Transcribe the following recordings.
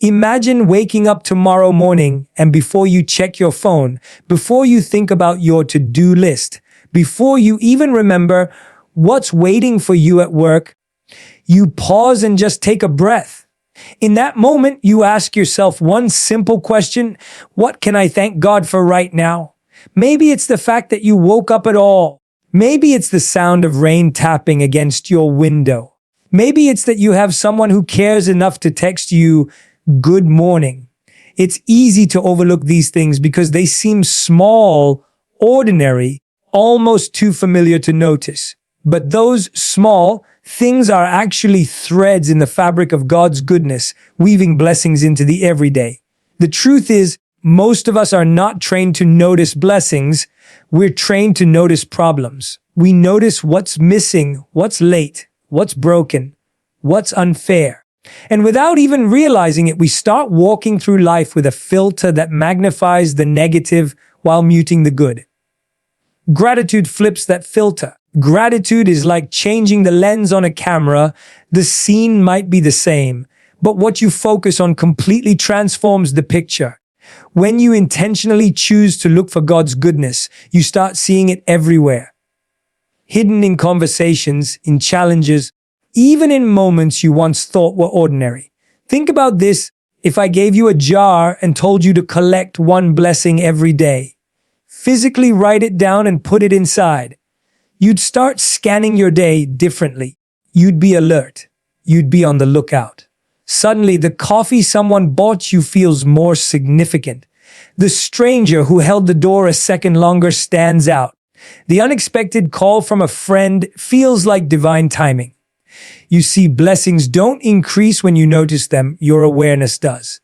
Imagine waking up tomorrow morning and before you check your phone, before you think about your to-do list, before you even remember what's waiting for you at work, you pause and just take a breath. In that moment, you ask yourself one simple question: what can I thank God for right now? Maybe it's the fact that you woke up at all. Maybe it's the sound of rain tapping against your window. Maybe it's that you have someone who cares enough to text you, "Good morning." It's easy to overlook these things because they seem small, ordinary, almost too familiar to notice. But those small things are actually threads in the fabric of God's goodness, weaving blessings into the everyday. The truth is, most of us are not trained to notice blessings. We're trained to notice problems. We notice what's missing, what's late, what's broken, what's unfair. And without even realizing it, we start walking through life with a filter that magnifies the negative while muting the good. Gratitude flips that filter. Gratitude is like changing the lens on a camera. The scene might be the same, but what you focus on completely transforms the picture. When you intentionally choose to look for God's goodness, you start seeing it everywhere. Hidden in conversations, in challenges, even in moments you once thought were ordinary. Think about this: if I gave you a jar and told you to collect one blessing every day, physically write it down and put it inside, you'd start scanning your day differently. You'd be alert. You'd be on the lookout. Suddenly, the coffee someone bought you feels more significant. The stranger who held the door a second longer stands out. The unexpected call from a friend feels like divine timing. You see, blessings don't increase when you notice them, your awareness does.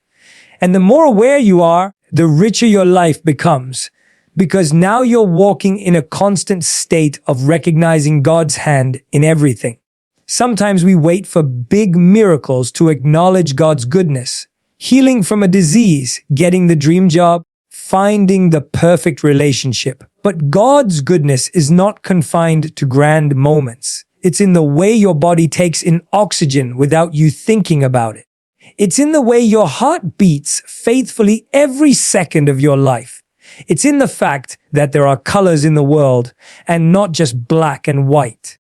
And the more aware you are, the richer your life becomes, because now you're walking in a constant state of recognizing God's hand in everything. Sometimes we wait for big miracles to acknowledge God's goodness. Healing from a disease, getting the dream job, finding the perfect relationship. But God's goodness is not confined to grand moments. It's in the way your body takes in oxygen without you thinking about it. It's in the way your heart beats faithfully every second of your life. It's in the fact that there are colors in the world and not just black and white.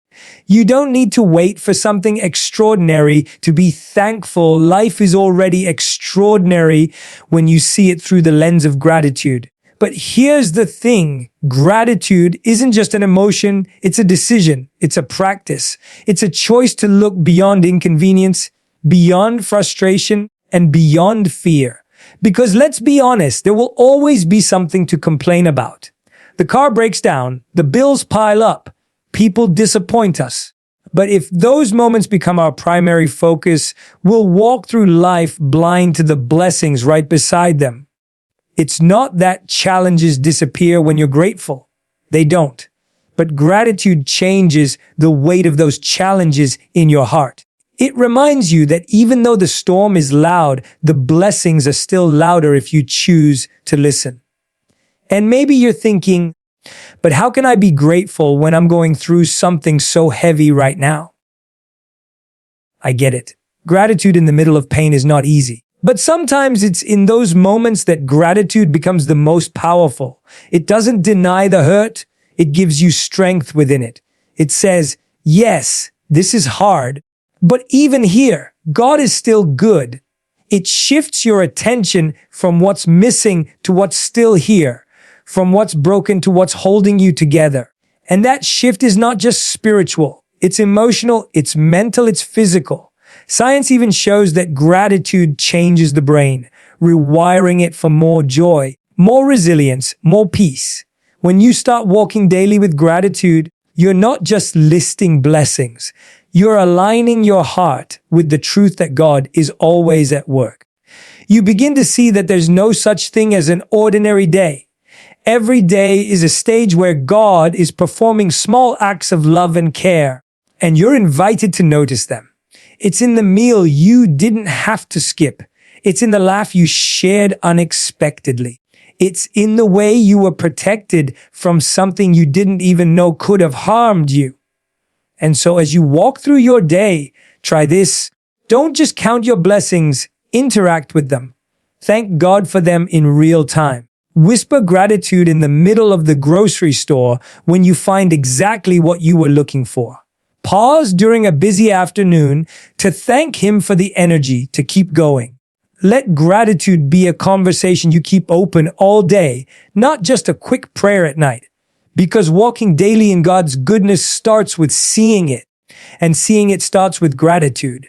You don't need to wait for something extraordinary to be thankful. Life is already extraordinary when you see it through the lens of gratitude. But here's the thing: gratitude isn't just an emotion, it's a decision, it's a practice. It's a choice to look beyond inconvenience, beyond frustration, and beyond fear. Because let's be honest, there will always be something to complain about. The car breaks down, the bills pile up, people disappoint us. But if those moments become our primary focus, we'll walk through life blind to the blessings right beside them. It's not that challenges disappear when you're grateful. They don't. But gratitude changes the weight of those challenges in your heart. It reminds you that even though the storm is loud, the blessings are still louder if you choose to listen. And maybe you're thinking, but how can I be grateful when I'm going through something so heavy right now? I get it. Gratitude in the middle of pain is not easy. But sometimes it's in those moments that gratitude becomes the most powerful. It doesn't deny the hurt. It gives you strength within it. It says, yes, this is hard, but even here, God is still good. It shifts your attention from what's missing to what's still here, from what's broken to what's holding you together. And that shift is not just spiritual. It's emotional, it's mental, it's physical. Science even shows that gratitude changes the brain, rewiring it for more joy, more resilience, more peace. When you start walking daily with gratitude, you're not just listing blessings. You're aligning your heart with the truth that God is always at work. You begin to see that there's no such thing as an ordinary day. Every day is a stage where God is performing small acts of love and care, and you're invited to notice them. It's in the meal you didn't have to skip. It's in the laugh you shared unexpectedly. It's in the way you were protected from something you didn't even know could have harmed you. And so as you walk through your day, try this. Don't just count your blessings, Interact with them. Thank God for them in real time. Whisper gratitude in the middle of the grocery store when you find exactly what you were looking for. Pause during a busy afternoon to thank him for the energy to keep going. Let gratitude be a conversation you keep open all day, not just a quick prayer at night. Because walking daily in God's goodness starts with seeing it, and seeing it starts with gratitude.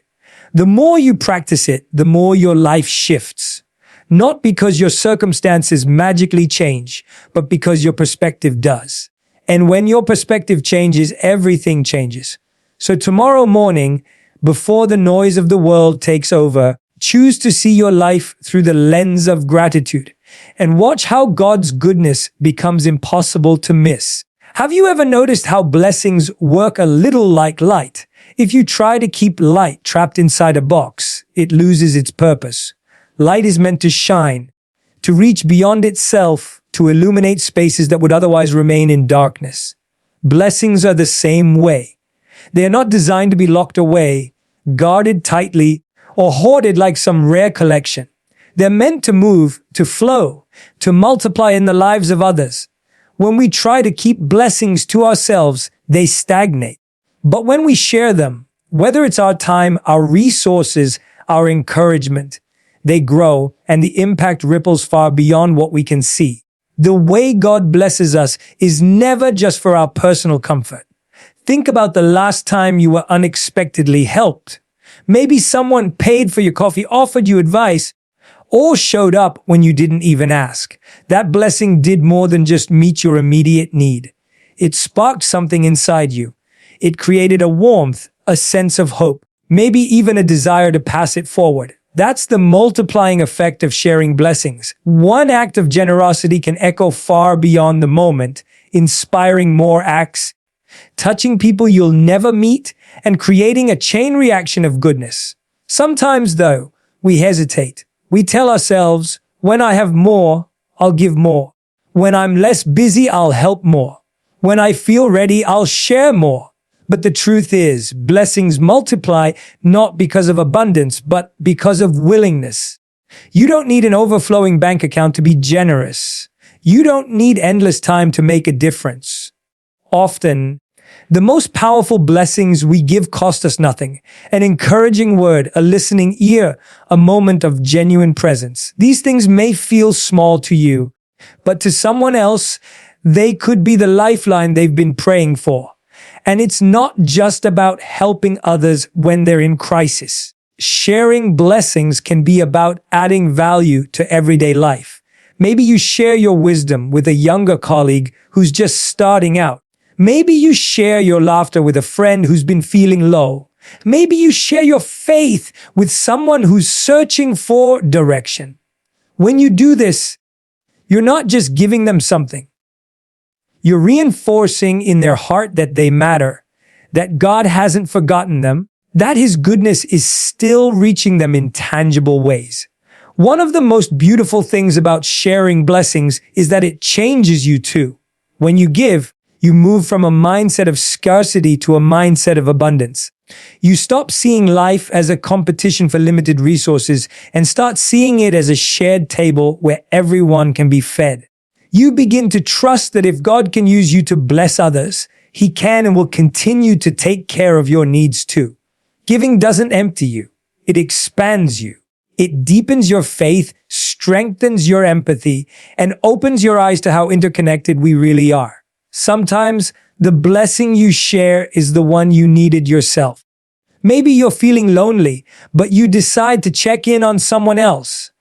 The more you practice it, the more your life shifts. Not because your circumstances magically change, but because your perspective does. And when your perspective changes, everything changes. So tomorrow morning, before the noise of the world takes over, choose to see your life through the lens of gratitude and watch how God's goodness becomes impossible to miss. Have you ever noticed how blessings work a little like light? If you try to keep light trapped inside a box, it loses its purpose. Light is meant to shine, to reach beyond itself, to illuminate spaces that would otherwise remain in darkness. Blessings are the same way. They are not designed to be locked away, guarded tightly, or hoarded like some rare collection. They're meant to move, to flow, to multiply in the lives of others. When we try to keep blessings to ourselves, they stagnate. But when we share them, whether it's our time, our resources, our encouragement, they grow and the impact ripples far beyond what we can see. The way God blesses us is never just for our personal comfort. Think about the last time you were unexpectedly helped. Maybe someone paid for your coffee, offered you advice, or showed up when you didn't even ask. That blessing did more than just meet your immediate need. It sparked something inside you. It created a warmth, a sense of hope, maybe even a desire to pass it forward. That's the multiplying effect of sharing blessings. One act of generosity can echo far beyond the moment, inspiring more acts, touching people you'll never meet, and creating a chain reaction of goodness. Sometimes, though, we hesitate. We tell ourselves, when I have more, I'll give more. When I'm less busy, I'll help more. When I feel ready, I'll share more. But the truth is, blessings multiply not because of abundance, but because of willingness. You don't need an overflowing bank account to be generous. You don't need endless time to make a difference. Often, the most powerful blessings we give cost us nothing. An encouraging word, a listening ear, a moment of genuine presence. These things may feel small to you, but to someone else, they could be the lifeline they've been praying for. And it's not just about helping others when they're in crisis. Sharing blessings can be about adding value to everyday life. Maybe you share your wisdom with a younger colleague who's just starting out. Maybe you share your laughter with a friend who's been feeling low. Maybe you share your faith with someone who's searching for direction. When you do this, you're not just giving them something. You're reinforcing in their heart that they matter, that God hasn't forgotten them, that His goodness is still reaching them in tangible ways. One of the most beautiful things about sharing blessings is that it changes you too. When you give, you move from a mindset of scarcity to a mindset of abundance. You stop seeing life as a competition for limited resources and start seeing it as a shared table where everyone can be fed. You begin to trust that if God can use you to bless others, He can and will continue to take care of your needs too. Giving doesn't empty you. It expands you. It deepens your faith, strengthens your empathy, and opens your eyes to how interconnected we really are. Sometimes the blessing you share is the one you needed yourself. Maybe you're feeling lonely, but you decide to check in on someone else.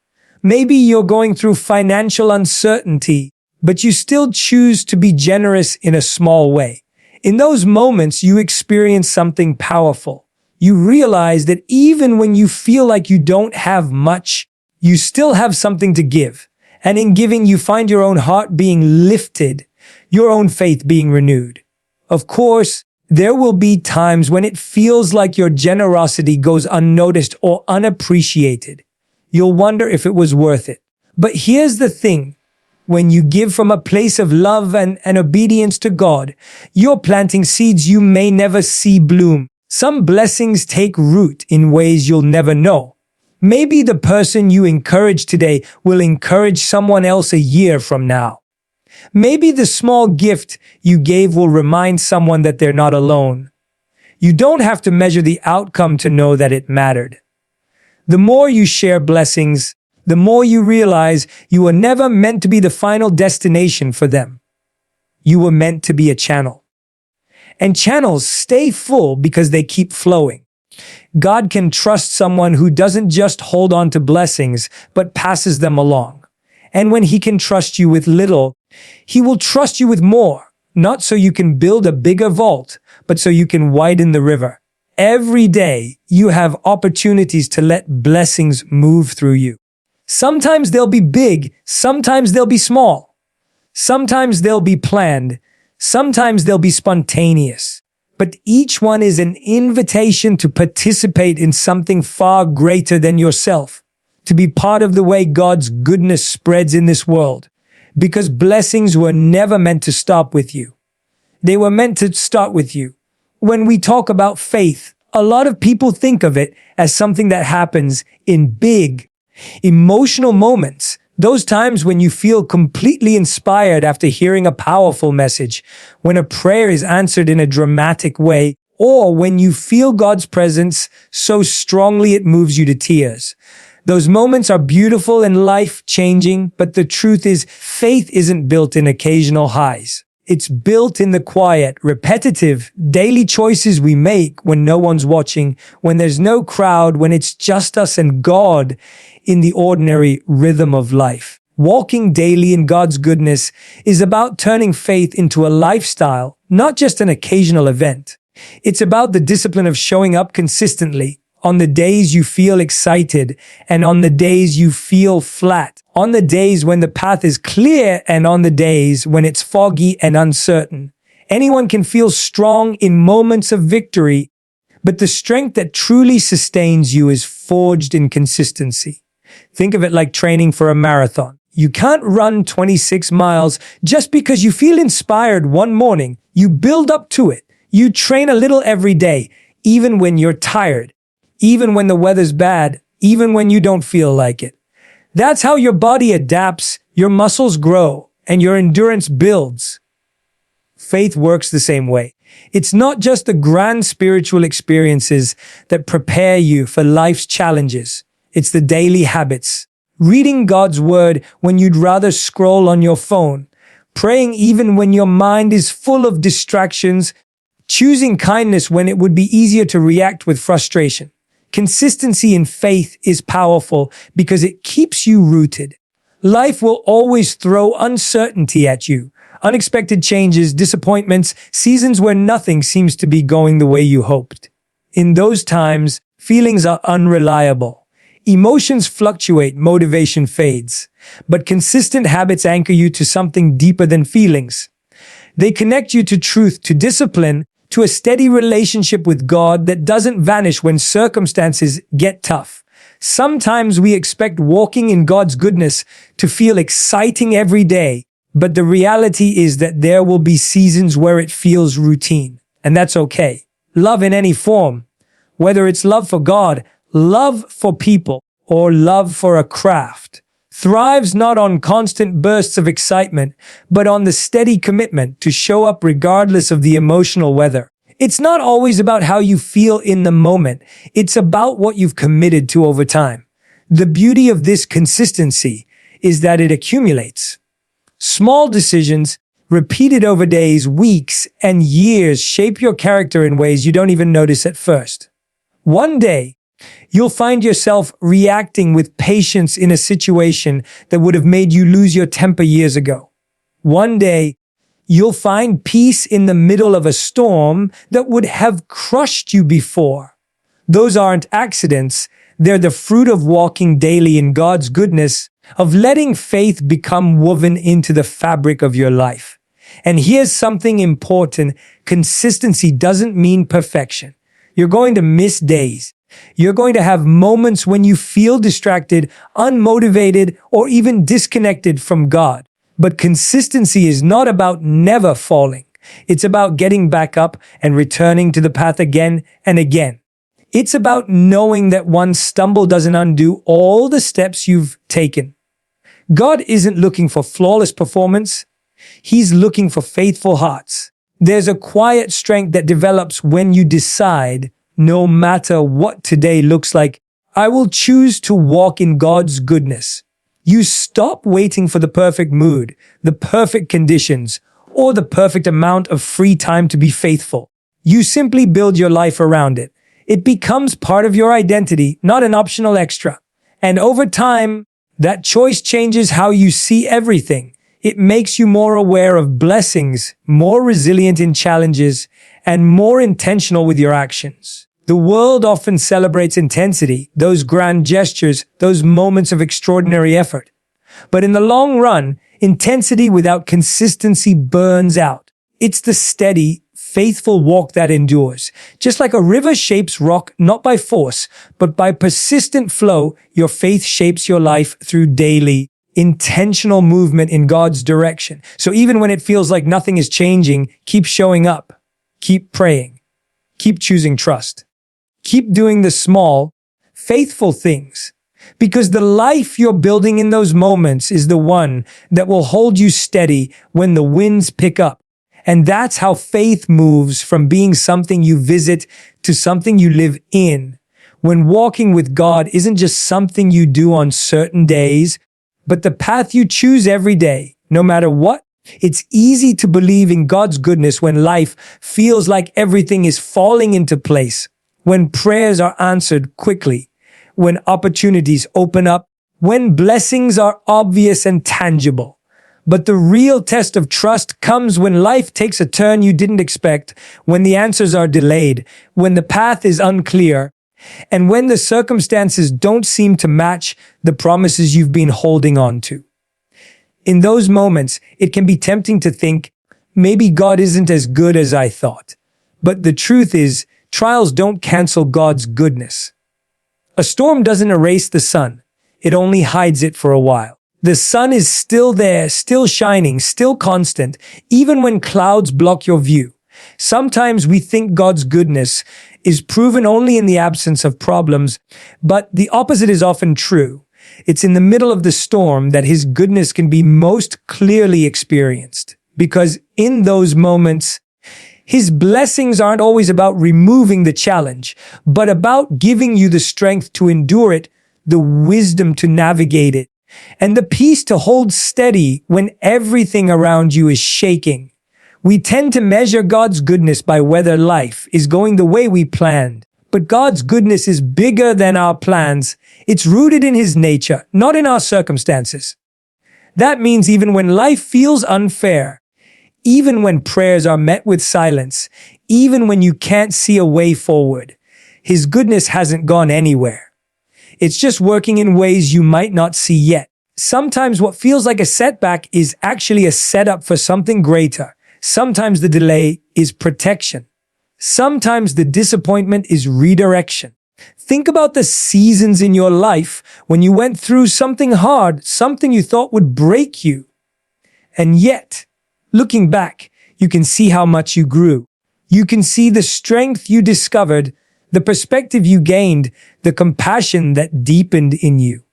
Maybe you're going through financial uncertainty, but you still choose to be generous in a small way. In those moments, you experience something powerful. You realize that even when you feel like you don't have much, you still have something to give. And in giving, you find your own heart being lifted, your own faith being renewed. Of course, there will be times when it feels like your generosity goes unnoticed or unappreciated. You'll wonder if it was worth it. But here's the thing. When you give from a place of love and obedience to God, you're planting seeds you may never see bloom. Some blessings take root in ways you'll never know. Maybe the person you encourage today will encourage someone else a year from now. Maybe the small gift you gave will remind someone that they're not alone. You don't have to measure the outcome to know that it mattered. The more you share blessings, the more you realize you were never meant to be the final destination for them. You were meant to be a channel. And channels stay full because they keep flowing. God can trust someone who doesn't just hold on to blessings, but passes them along. And when He can trust you with little, He will trust you with more, not so you can build a bigger vault, but so you can widen the river. Every day, you have opportunities to let blessings move through you. Sometimes they'll be big, sometimes they'll be small. Sometimes they'll be planned, sometimes they'll be spontaneous. But each one is an invitation to participate in something far greater than yourself, to be part of the way God's goodness spreads in this world. Because blessings were never meant to stop with you. They were meant to start with you. When we talk about faith, a lot of people think of it as something that happens in big, emotional moments. Those times when you feel completely inspired after hearing a powerful message, when a prayer is answered in a dramatic way, or when you feel God's presence so strongly it moves you to tears. Those moments are beautiful and life-changing, but the truth is, faith isn't built in occasional highs. It's built in the quiet, repetitive, daily choices we make when no one's watching, when there's no crowd, when it's just us and God in the ordinary rhythm of life. Walking daily in God's goodness is about turning faith into a lifestyle, not just an occasional event. It's about the discipline of showing up consistently on the days you feel excited and on the days you feel flat, on the days when the path is clear and on the days when it's foggy and uncertain. Anyone can feel strong in moments of victory, but the strength that truly sustains you is forged in consistency. Think of it like training for a marathon. You can't run 26 miles just because you feel inspired one morning. You build up to it. You train a little every day, even when you're tired, even when the weather's bad, even when you don't feel like it. That's how your body adapts, your muscles grow, and your endurance builds. Faith works the same way. It's not just the grand spiritual experiences that prepare you for life's challenges. It's the daily habits. Reading God's word when you'd rather scroll on your phone. Praying even when your mind is full of distractions. Choosing kindness when it would be easier to react with frustration. Consistency in faith is powerful because it keeps you rooted. Life will always throw uncertainty at you. Unexpected changes, disappointments, seasons where nothing seems to be going the way you hoped. In those times, feelings are unreliable. Emotions fluctuate, motivation fades. But consistent habits anchor you to something deeper than feelings. They connect you to truth, to discipline, to a steady relationship with God that doesn't vanish when circumstances get tough. Sometimes we expect walking in God's goodness to feel exciting every day, but the reality is that there will be seasons where it feels routine, and that's okay. Love in any form, whether it's love for God, love for people, or love for a craft, thrives not on constant bursts of excitement, but on the steady commitment to show up regardless of the emotional weather. It's not always about how you feel in the moment. It's about what you've committed to over time. The beauty of this consistency is that it accumulates. Small decisions, repeated over days, weeks, and years, shape your character in ways you don't even notice at first. One day, you'll find yourself reacting with patience in a situation that would have made you lose your temper years ago. One day, you'll find peace in the middle of a storm that would have crushed you before. Those aren't accidents. They're the fruit of walking daily in God's goodness, of letting faith become woven into the fabric of your life. And here's something important. Consistency doesn't mean perfection. You're going to miss days. You're going to have moments when you feel distracted, unmotivated, or even disconnected from God. But consistency is not about never falling. It's about getting back up and returning to the path again and again. It's about knowing that one stumble doesn't undo all the steps you've taken. God isn't looking for flawless performance. He's looking for faithful hearts. There's a quiet strength that develops when you decide, no matter what today looks like, I will choose to walk in God's goodness. You stop waiting for the perfect mood, the perfect conditions, or the perfect amount of free time to be faithful. You simply build your life around it. It becomes part of your identity, not an optional extra. And over time, that choice changes how you see everything. It makes you more aware of blessings, more resilient in challenges, and more intentional with your actions. The world often celebrates intensity, those grand gestures, those moments of extraordinary effort. But in the long run, intensity without consistency burns out. It's the steady, faithful walk that endures. Just like a river shapes rock not by force, but by persistent flow, your faith shapes your life through daily, intentional movement in God's direction. So even when it feels like nothing is changing, keep showing up, keep praying, keep choosing trust. Keep doing the small, faithful things, because the life you're building in those moments is the one that will hold you steady when the winds pick up. And that's how faith moves from being something you visit to something you live in. When walking with God isn't just something you do on certain days, but the path you choose every day, no matter what. It's easy to believe in God's goodness when life feels like everything is falling into place. When prayers are answered quickly, when opportunities open up, when blessings are obvious and tangible. But the real test of trust comes when life takes a turn you didn't expect, when the answers are delayed, when the path is unclear, and when the circumstances don't seem to match the promises you've been holding on to. In those moments, it can be tempting to think, maybe God isn't as good as I thought. But the truth is, trials don't cancel God's goodness. A storm doesn't erase the sun. It only hides it for a while. The sun is still there, still shining, still constant, even when clouds block your view. Sometimes we think God's goodness is proven only in the absence of problems, but the opposite is often true. It's in the middle of the storm that His goodness can be most clearly experienced, because in those moments, His blessings aren't always about removing the challenge, but about giving you the strength to endure it, the wisdom to navigate it, and the peace to hold steady when everything around you is shaking. We tend to measure God's goodness by whether life is going the way we planned. But God's goodness is bigger than our plans. It's rooted in His nature, not in our circumstances. That means even when life feels unfair, even when prayers are met with silence, even when you can't see a way forward, His goodness hasn't gone anywhere. It's just working in ways you might not see yet. Sometimes what feels like a setback is actually a setup for something greater. Sometimes the delay is protection. Sometimes the disappointment is redirection. Think about the seasons in your life when you went through something hard, something you thought would break you. And yet, looking back, you can see how much you grew. You can see the strength you discovered, the perspective you gained, the compassion that deepened in you.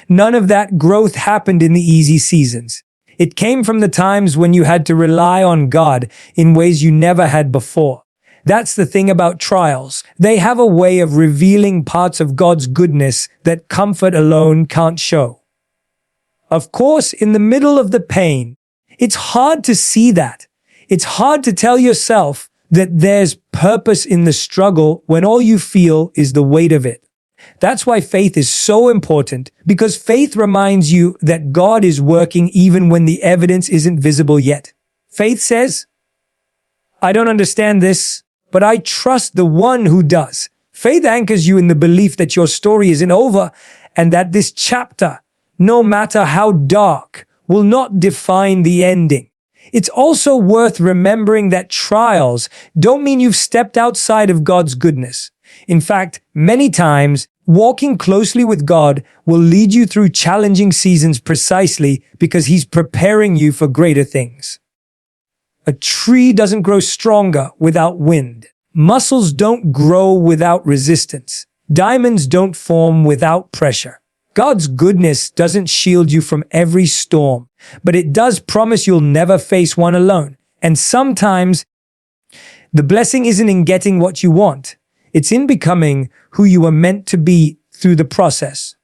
None of that growth happened in the easy seasons. It came from the times when you had to rely on God in ways you never had before. That's the thing about trials. They have a way of revealing parts of God's goodness that comfort alone can't show. Of course, in the middle of the pain, it's hard to see that. It's hard to tell yourself that there's purpose in the struggle when all you feel is the weight of it. That's why faith is so important, because faith reminds you that God is working even when the evidence isn't visible yet. Faith says, I don't understand this, but I trust the one who does. Faith anchors you in the belief that your story isn't over and that this chapter, no matter how dark, will not define the ending. It's also worth remembering that trials don't mean you've stepped outside of God's goodness. In fact, many times, walking closely with God will lead you through challenging seasons precisely because He's preparing you for greater things. A tree doesn't grow stronger without wind. Muscles don't grow without resistance. Diamonds don't form without pressure. God's goodness doesn't shield you from every storm, but it does promise you'll never face one alone. And sometimes the blessing isn't in getting what you want. It's in becoming who you were meant to be through the process.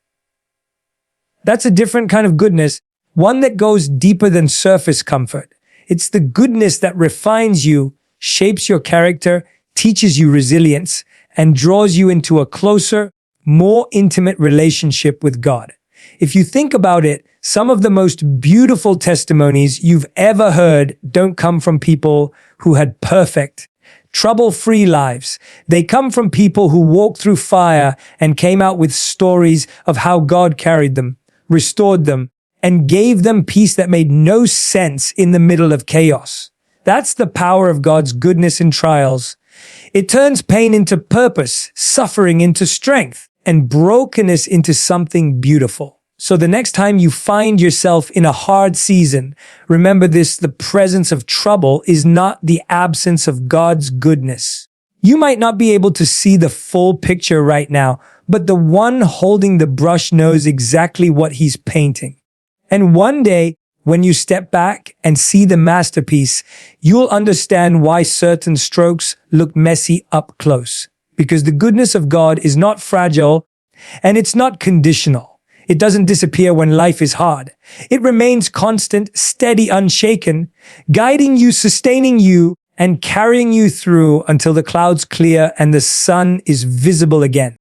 That's a different kind of goodness, one that goes deeper than surface comfort. It's the goodness that refines you, shapes your character, teaches you resilience, and draws you into a closer, more intimate relationship with God. If you think about it, some of the most beautiful testimonies you've ever heard don't come from people who had perfect, trouble-free lives. They come from people who walked through fire and came out with stories of how God carried them, restored them, and gave them peace that made no sense in the middle of chaos. That's the power of God's goodness in trials. It turns pain into purpose, suffering into strength, and brokenness into something beautiful. So the next time you find yourself in a hard season, remember this: the presence of trouble is not the absence of God's goodness. You might not be able to see the full picture right now, but the one holding the brush knows exactly what he's painting. And one day, when you step back and see the masterpiece, you'll understand why certain strokes look messy up close. Because the goodness of God is not fragile, and it's not conditional. It doesn't disappear when life is hard. It remains constant, steady, unshaken, guiding you, sustaining you, and carrying you through until the clouds clear and the sun is visible again.